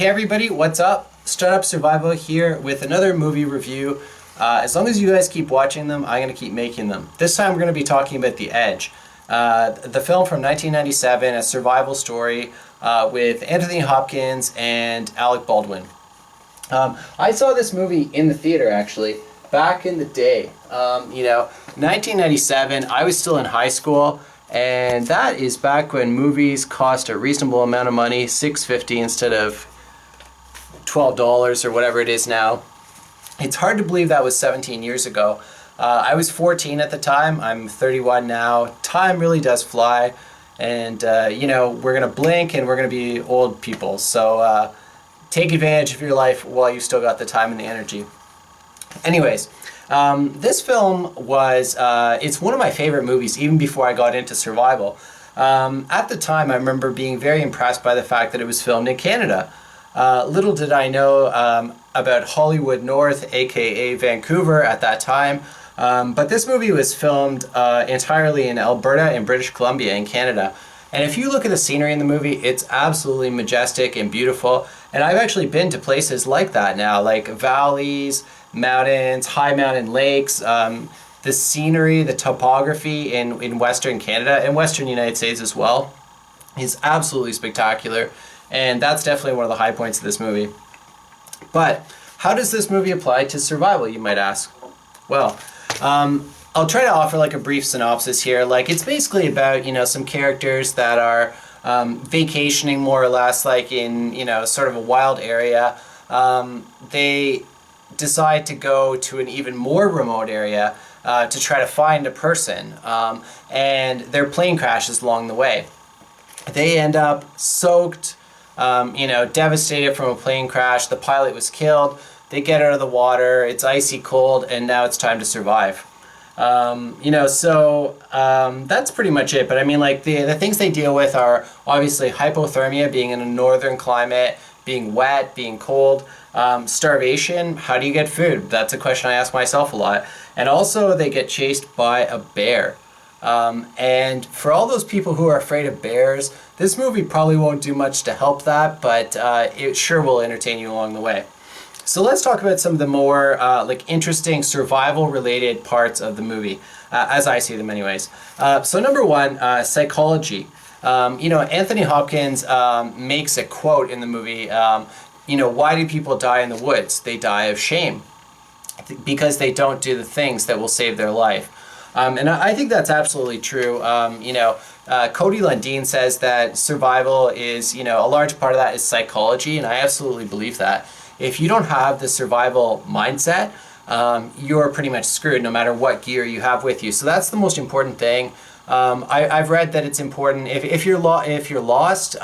Hey everybody, what's up? StartUpSurvival here with another movie review. As long as you guys keep watching them, I'm going to keep making them. This time we're going to be talking about The Edge, the film from 1997, a survival story with Anthony Hopkins and Alec Baldwin. I saw this movie in the theater actually, back in the day. 1997, I was still in high school. And that is back when movies cost a reasonable amount of money, $6.50 instead of $12 or whatever it is now. It's hard to believe that was 17 years ago. I was 14 at the time. I'm 31 now. Time really does fly. And, we're going to blink and we're going to be old people. So take advantage of your life while you still got the time and the energy. Anyways, this film was, it's one of my favorite movies even before I got into survival. At the time, I remember being very impressed by the fact that it was filmed in Canada. Little did I know about Hollywood North, aka Vancouver at that time, but this movie was filmed entirely in Alberta in British Columbia in Canada. And if you look at the scenery in the movie, it's absolutely majestic and beautiful. And I've actually been to places like that now, like valleys, mountains, high mountain lakes. The scenery, the topography in Western Canada and Western United States as well is absolutely spectacular. And that's definitely one of the high points of this movie. But how does this movie apply to survival, you might ask? Well, I'll try to offer like a brief synopsis here. Like it's basically about, some characters that are vacationing more or less like in, sort of a wild area. They decide to go to an even more remote area to try to find a person. And their plane crashes along the way. They end up soaked, devastated from a plane crash. The pilot was killed. They get out of the water. It's icy cold, and now it's time to survive. That's pretty much it. But I mean, like the things they deal with are obviously hypothermia, being in a northern climate, being wet, being cold, starvation. How do you get food? That's a question I ask myself a lot. And also they get chased by a bear. And for all those people who are afraid of bears, this movie probably won't do much to help that, but it sure will entertain you along the way. So let's talk about some of the more interesting survival-related parts of the movie, as I see them anyways. So number one, psychology. Anthony Hopkins makes a quote in the movie, why do people die in the woods? They die of shame because they don't do the things that will save their life. And I think that's absolutely true. Cody Lundin says that survival is, a large part of that is psychology, and I absolutely believe that. If you don't have the survival mindset, you're pretty much screwed no matter what gear you have with you. So that's the most important thing. I've read that it's important if you're lost,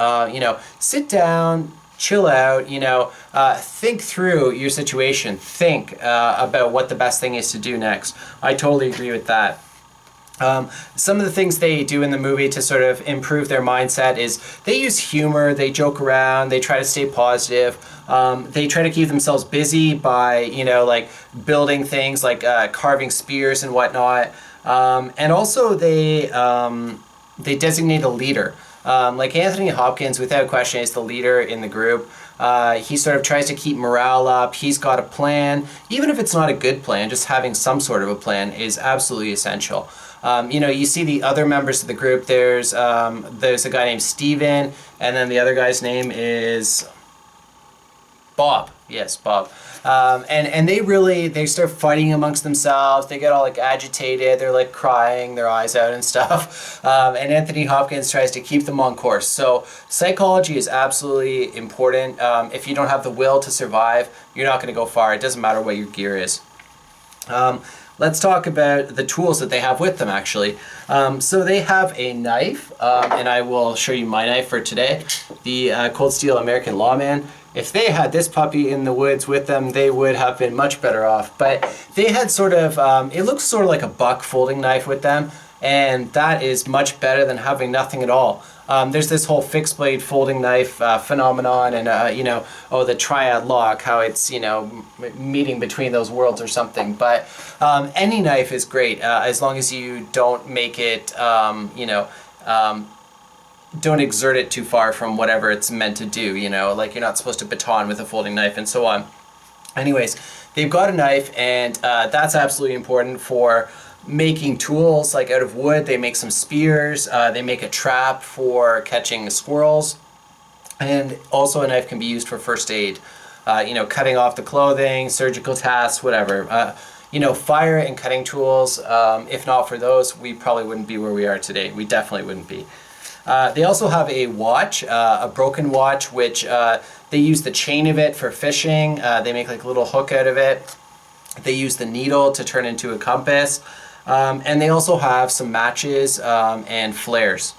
sit down, chill out, think through your situation, think about what the best thing is to do next. I totally agree with that. Some of the things they do in the movie to sort of improve their mindset is they use humor, they joke around, they try to stay positive, they try to keep themselves busy by, building things like carving spears and whatnot. And also they designate a leader. Like Anthony Hopkins, without question, is the leader in the group. He sort of tries to keep morale up. He's got a plan. Even if it's not a good plan, just having some sort of a plan is absolutely essential. You see the other members of the group. There's a guy named Steven, and then the other guy's name is Bob. Yes, Bob. And they start fighting amongst themselves. They get all like agitated. They're like crying their eyes out and stuff. And Anthony Hopkins tries to keep them on course. So psychology is absolutely important. If you don't have the will to survive, you're not going to go far. It doesn't matter what your gear is. Let's talk about the tools that they have with them, actually. So they have a knife, and I will show you my knife for today, the Cold Steel American Lawman. If they had this puppy in the woods with them, they would have been much better off. But they had sort of, it looks sort of like a buck folding knife with them, and that is much better than having nothing at all. There's this whole fixed blade folding knife phenomenon, and the triad lock, how it's meeting between those worlds or something. But any knife is great as long as you don't make it don't exert it too far from whatever it's meant to do, you know, like you're not supposed to baton with a folding knife and so on. Anyways, they've got a knife, and that's absolutely important for making tools like out of wood. They make some spears, they make a trap for catching squirrels, and also a knife can be used for first aid, you know, cutting off the clothing, surgical tasks, whatever. You know, fire and cutting tools, if not for those, we probably wouldn't be where we are today. We definitely wouldn't be. They also have a watch, a broken watch, which they use the chain of it for fishing. They make like a little hook out of it. They use the needle to turn into a compass. And they also have some matches and flares.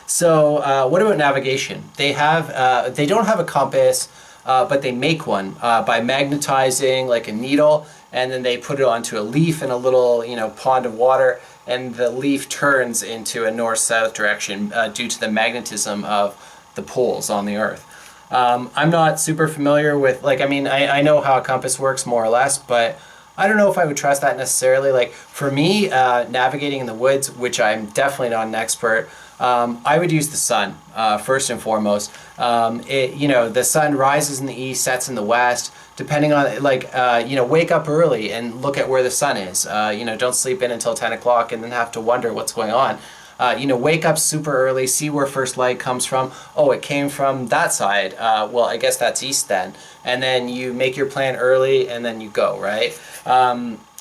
So what about navigation? They don't have a compass, but they make one by magnetizing like a needle, and then they put it onto a leaf in a little, you know, pond of water, and the leaf turns into a north-south direction due to the magnetism of the poles on the earth. I'm not super familiar with, like, I mean, I know how a compass works more or less, but I don't know if I would trust that necessarily. Like for me, navigating in the woods, which I'm definitely not an expert, I would use the sun first and foremost. You know, the sun rises in the east, sets in the west. Depending on, like, you know, wake up early and look at where the sun is. You know, don't sleep in until 10 o'clock and then have to wonder what's going on. You know, wake up super early, see where first light comes from. Oh, it came from that side. Well, I guess that's east then. And then you make your plan early and then you go, right?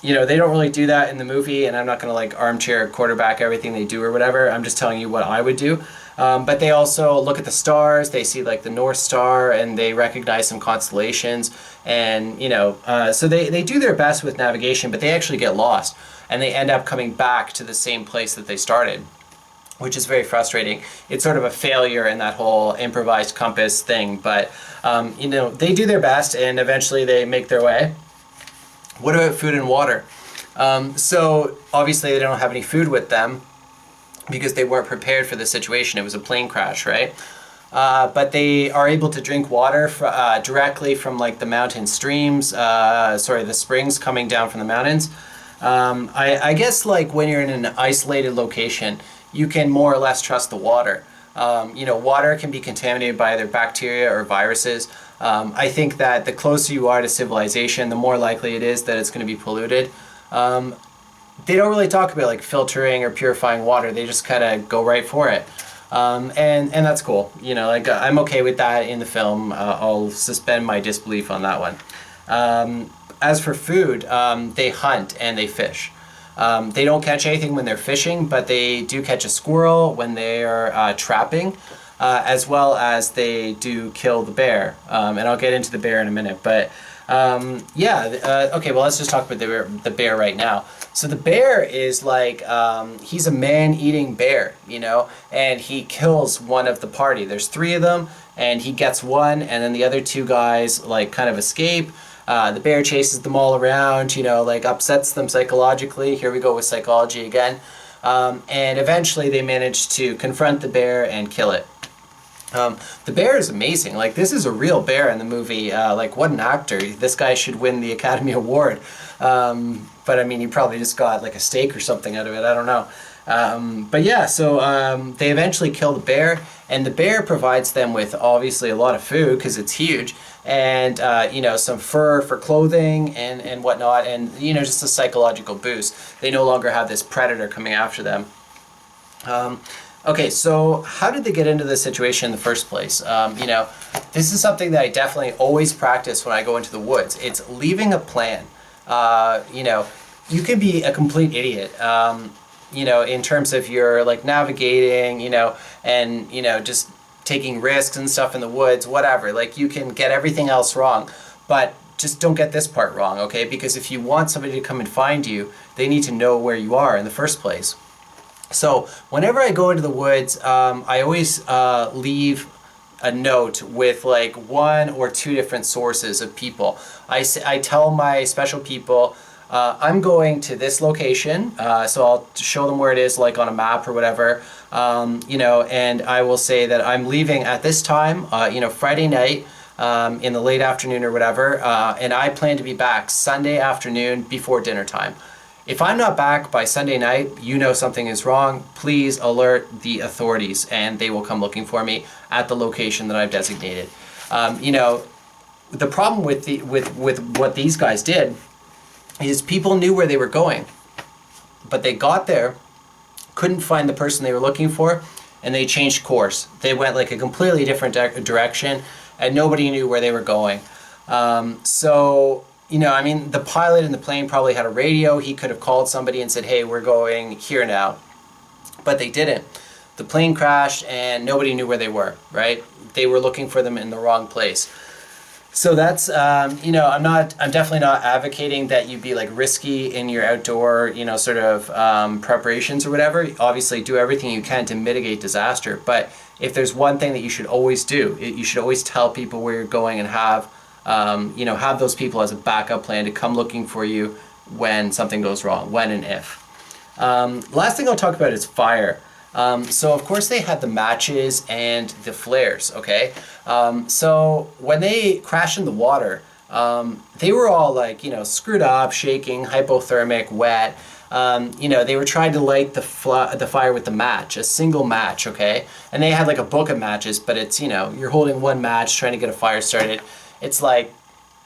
You know, they don't really do that in the movie, and I'm not going to like armchair quarterback everything they do or whatever. I'm just telling you what I would do. But they also look at the stars. They see like the North Star, and they recognize some constellations. And, you know, so they do their best with navigation, but they actually get lost. And they end up coming back to the same place that they started, which is very frustrating. It's sort of a failure in that whole improvised compass thing. But, you know, they do their best, and eventually they make their way. What about food and water? So obviously they don't have any food with them because they weren't prepared for the situation. It was a plane crash, right? But they are able to drink water directly from like the mountain streams, the springs coming down from the mountains. I guess like when you're in an isolated location, you can more or less trust the water. You know, water can be contaminated by either bacteria or viruses. I think that the closer you are to civilization, the more likely it is that it's going to be polluted. They don't really talk about like filtering or purifying water. They just kind of go right for it. And that's cool. You know, like I'm okay with that in the film. I'll suspend my disbelief on that one. As for food, they hunt and they fish. They don't catch anything when they're fishing, but they do catch a squirrel when they are trapping, as well as they do kill the bear. And I'll get into the bear in a minute. But okay, well, let's just talk about the bear right now. So the bear is like, he's a man-eating bear, you know, and he kills one of the party. There's 3 of them, and he gets one, and then the other 2 guys like kind of escape. The bear chases them all around, you know, like upsets them psychologically. Here we go with psychology again. And eventually they manage to confront the bear and kill it. The bear is amazing. Like, this is a real bear in the movie. Like, what an actor. This guy should win the Academy Award. But I mean, he probably just got like a steak or something out of it. I don't know. But yeah, so they eventually kill the bear, and the bear provides them with obviously a lot of food because it's huge, and you know, some fur for clothing and whatnot, and you know, just a psychological boost. They no longer have this predator coming after them. Okay, so how did they get into this situation in the first place? You know, this is something that I definitely always practice when I go into the woods. It's leaving a plan. You know, you can be a complete idiot, you know, in terms of your like navigating, you know, and, you know, just taking risks and stuff in the woods, whatever. Like, you can get everything else wrong, but just don't get this part wrong, okay? Because if you want somebody to come and find you, they need to know where you are in the first place. So whenever I go into the woods, I always leave a note with like 1 or 2 different sources of people. I tell my special people, I'm going to this location, so I'll show them where it is, like on a map or whatever, you know, and I will say that I'm leaving at this time, you know, Friday night, in the late afternoon or whatever, and I plan to be back Sunday afternoon before dinner time. if I'm not back by Sunday night, you know something is wrong. Please alert the authorities, and they will come looking for me at the location that I've designated. You know, the problem with what these guys did is people knew where they were going, but they got there, couldn't find the person they were looking for, and they changed course. They went like a completely different direction, and nobody knew where they were going. So, you know, I mean, the pilot in the plane probably had a radio. He could have called somebody and said, hey, we're going here now. But they didn't. The plane crashed and nobody knew where they were, right? They were looking for them in the wrong place. So that's, you know, I'm definitely not advocating that you be like risky in your outdoor, you know, sort of preparations or whatever. Obviously do everything you can to mitigate disaster. But if there's one thing that you should always do, you should always tell people where you're going and have, you know, have those people as a backup plan to come looking for you when something goes wrong, when and if. Last thing I'll talk about is fire. So of course they had the matches and the flares, okay? So when they crashed in the water, they were all like, you know, screwed up, shaking, hypothermic, wet. You know, they were trying to light the fire with the match, a single match, okay? And they had like a book of matches, but it's, you know, you're holding one match trying to get a fire started. It's like,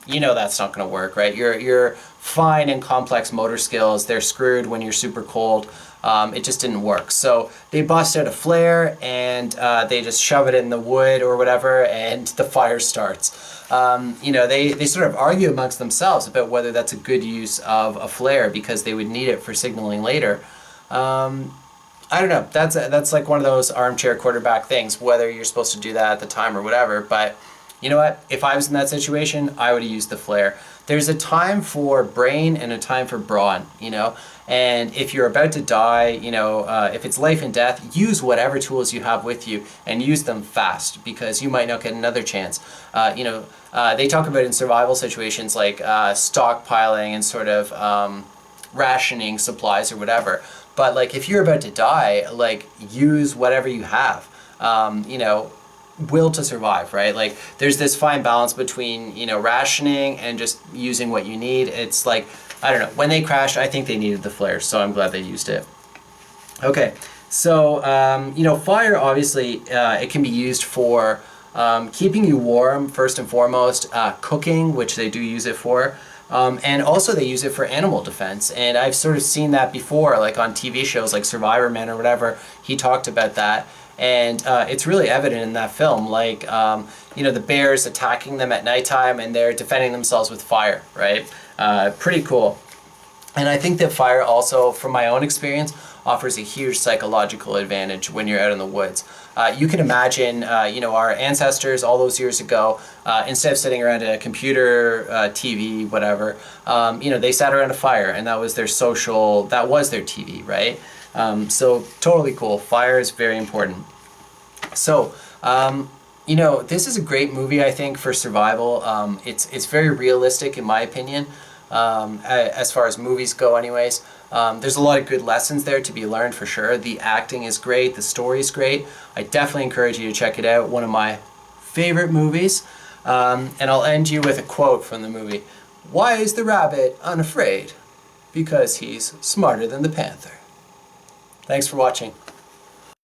you know, that's not going to work, right? Your fine and complex motor skills, they're screwed when you're super cold. It just didn't work. So they bust out a flare and they just shove it in the wood or whatever, and the fire starts. You know, they sort of argue amongst themselves about whether that's a good use of a flare because they would need it for signaling later. I don't know. That's like one of those armchair quarterback things, whether you're supposed to do that at the time or whatever. But you know what? If I was in that situation, I would have used the flare. There's a time for brain and a time for brawn, you know? And if you're about to die, you know, if it's life and death, use whatever tools you have with you and use them fast because you might not get another chance. You know, they talk about in survival situations like stockpiling and sort of rationing supplies or whatever. But like if you're about to die, like use whatever you have, you know, will to survive, right? Like there's this fine balance between, you know, rationing and just using what you need. It's like, I don't know, when they crashed, I think they needed the flare, so I'm glad they used it. Okay, so, you know, fire, obviously, it can be used for keeping you warm, first and foremost, cooking, which they do use it for, and also they use it for animal defense. And I've sort of seen that before, like on TV shows like Survivor Man or whatever, he talked about that. And it's really evident in that film, like, you know, the bears attacking them at nighttime and they're defending themselves with fire, right? Pretty cool. And I think that fire also, from my own experience, offers a huge psychological advantage when you're out in the woods. You can imagine, you know, our ancestors all those years ago, instead of sitting around a computer, TV, whatever, you know, they sat around a fire and that was their social, that was their TV, right? So totally cool. Fire is very important. So, you know, this is a great movie, I think, for survival. It's very realistic in my opinion, as far as movies go anyways. There's a lot of good lessons there to be learned for sure. The acting is great. The story's great. I definitely encourage you to check it out. One of my favorite movies. And I'll end you with a quote from the movie. Why is the rabbit unafraid? Because he's smarter than the panther. Thanks for watching.